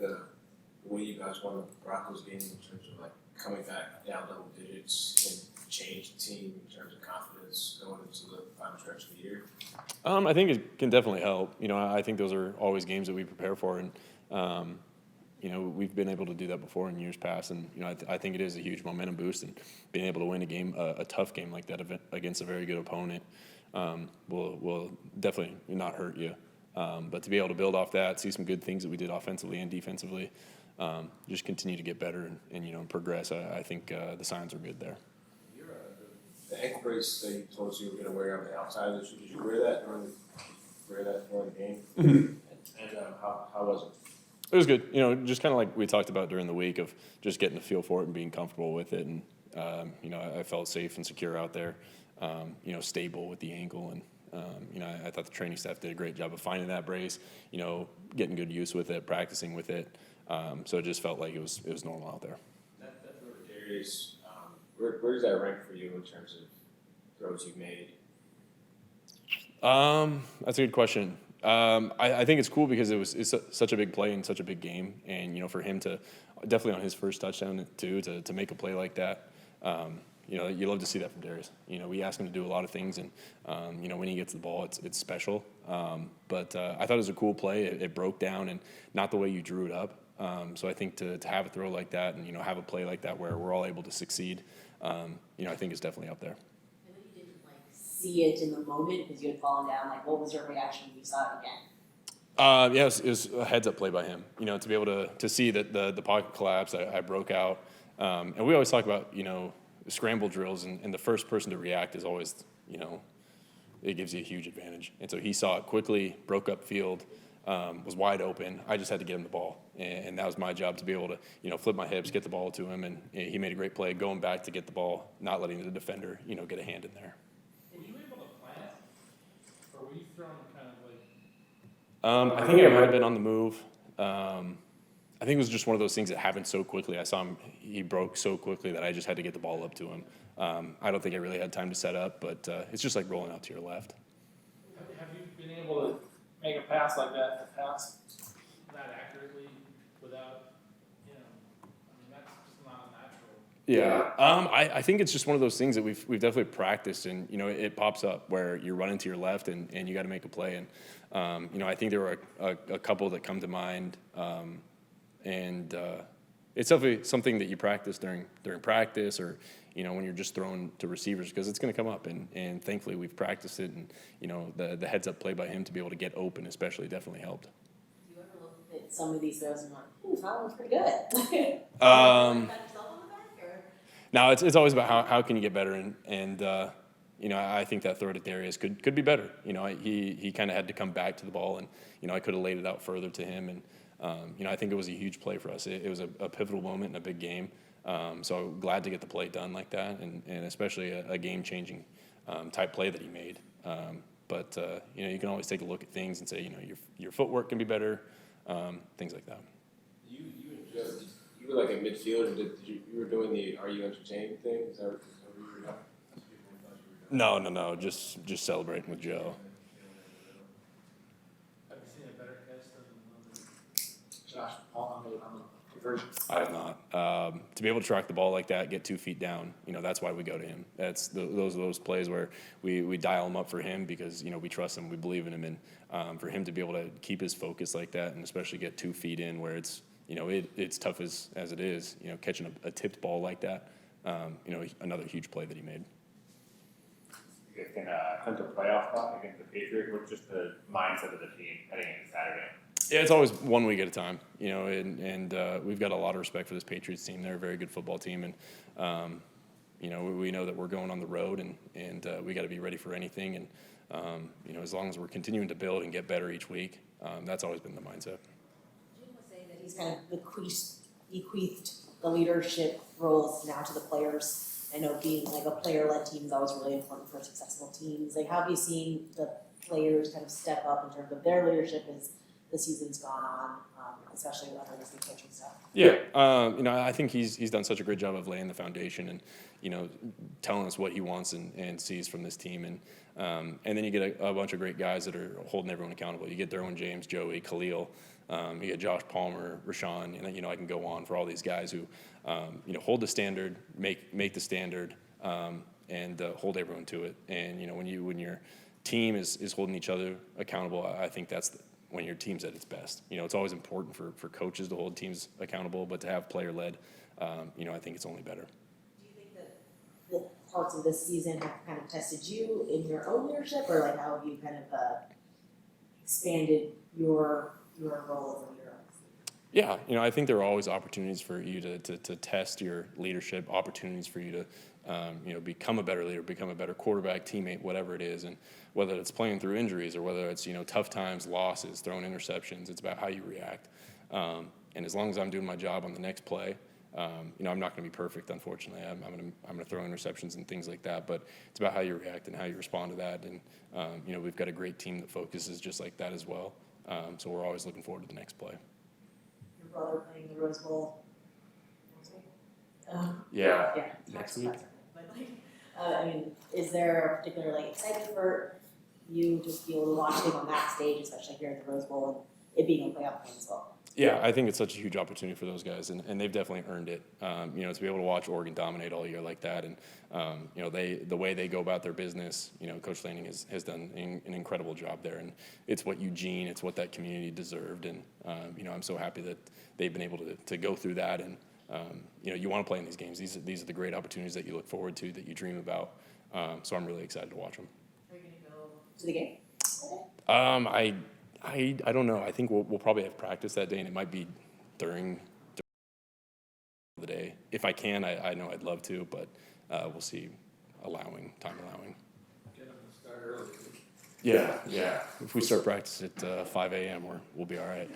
the way you guys won the Broncos game in terms of like coming back down double digits and change the team in terms of confidence going into the final stretch of the year? I think it can definitely help. I think those are always games that we prepare for, and we've been able to do that before in years past. And I think it is a huge momentum boost, and being able to win a game, a tough game like that against a very good opponent, will definitely not hurt you. But to be able to build off that, see some good things that we did offensively and defensively, just continue to get better and progress. I think the signs are good there. The ankle brace that you told us you were going to wear on the outside, did you wear that during the game? And how was it? It was good. Just kind of like we talked about during the week of just getting a feel for it and being comfortable with it. And, I felt safe and secure out there, stable with the ankle. And, I thought the training staff did a great job of finding that brace, getting good use with it, practicing with it. So it just felt like it was normal out there. That Derius, where does that rank for you in terms of throws you've made? That's a good question. I think it's cool because it's such a big play and such a big game, and for him to definitely on his first touchdown too to make a play like that, you love to see that from Derius. We ask him to do a lot of things, and when he gets the ball, it's special. But I thought it was a cool play. It broke down and not the way you drew it up. So I think to have a throw like that and have a play like that where we're all able to succeed, I think it's definitely up there. I know you didn't see it in the moment because you had fallen down. What was your reaction when you saw it again? Yeah, it was a heads-up play by him. To be able to see that the pocket collapsed, I broke out. And we always talk about, scramble drills, and the first person to react is always, it gives you a huge advantage. And so he saw it quickly, broke up field, was wide open. I just had to get him the ball. And that was my job to be able to, flip my hips, get the ball to him. And he made a great play going back to get the ball, not letting the defender, get a hand in there. Were you able to plant? Or were you thrown kind of I think I might have been on the move. I think it was just one of those things that happened so quickly. I saw him, he broke so quickly that I just had to get the ball up to him. I don't think I really had time to set up, but it's just like rolling out to your left. Have you been able to make a pass like that, to pass that accurately without, that's just not natural. Yeah, I think it's just one of those things that we've definitely practiced, and it pops up where you're running to your left and you got to make a play, and I think there were a couple that come to mind, and it's definitely something that you practice during practice, or when you're just throwing to receivers, because it's going to come up, and thankfully we've practiced it, and the heads up play by him to be able to get open especially definitely helped. Do you ever look at some of these throws and that one's pretty good? No, it's always about how can you get better, and I think that throw to Derius could be better. He kind of had to come back to the ball, and I could have laid it out further to him, and I think it was a huge play for us. It was a pivotal moment in a big game, so I'm glad to get the play done like that, and especially a game-changing type play that he made. But you can always take a look at things and say, your footwork can be better, things like that. You were like a midfielder. You were doing the "Are you entertained" thing? Is that what you were doing? No, just celebrating with Joe. Have you seen a better catch than Josh Palmer on the conversion? I have not. To be able to track the ball like that, get 2 feet down, that's why we go to him. That's those plays where we dial him up for him because we trust him, we believe in him, and for him to be able to keep his focus like that, and especially get 2 feet in where it's it's tough as it is, catching a tipped ball like that, another huge play that he made. You guys can come to a playoff spot against the Patriots. What's just the mindset of the team heading into Saturday? Yeah, it's always 1 week at a time, and we've got a lot of respect for this Patriots team. They're a very good football team, and we know that we're going on the road, and we got to be ready for anything. And as long as we're continuing to build and get better each week, that's always been the mindset. Jim was saying that he's kind of bequeathed the leadership roles now to the players. I know being a player-led team is always really important for successful teams. How have you seen the players kind of step up in terms of their leadership as the season's gone on, especially with this new coaching stuff? Yeah, I think he's done such a great job of laying the foundation and telling us what he wants and sees from this team, and then you get a bunch of great guys that are holding everyone accountable. You get Derwin James, Joey, Khalil, You got Josh Palmer, Rashawn, and I can go on for all these guys who hold the standard, make the standard, and hold everyone to it. And when your team is holding each other accountable, I think that's when your team's at its best. It's always important for coaches to hold teams accountable, but to have player led, I think it's only better. Do you think that the parts of this season have kind of tested you in your own leadership, or like how have you kind of expanded your role as a leader? Yeah, I think there are always opportunities for you to test your leadership, opportunities for you to become a better leader, become a better quarterback, teammate, whatever it is. And whether it's playing through injuries or whether it's tough times, losses, throwing interceptions, it's about how you react. And as long as I'm doing my job on the next play, I'm not going to be perfect, unfortunately. I'm going to throw interceptions and things like that, but it's about how you react and how you respond to that. And we've got a great team that focuses just like that as well. So we're always looking forward to the next play. Your brother playing the Rose Bowl next week? Yeah, Yeah. next week. But is there a particular excitement for you to be able to watch him on that stage, especially here at the Rose Bowl, and it being a playoff game as well? Yeah, I think it's such a huge opportunity for those guys, and they've definitely earned it. To be able to watch Oregon dominate all year like that, and the way they go about their business, Coach Lanning has done an incredible job there, and it's what Eugene, it's what that community deserved, and I'm so happy that they've been able to go through that, and you want to play in these games. These are the great opportunities that you look forward to, that you dream about. So I'm really excited to watch them. Are you going to go to the game? I don't know. I think we'll probably have practice that day, and it might be during the day. If I can, I know I'd love to, but we'll see, time allowing. Get them to start early. Yeah. If we start practice at 5 a.m., we'll be all right.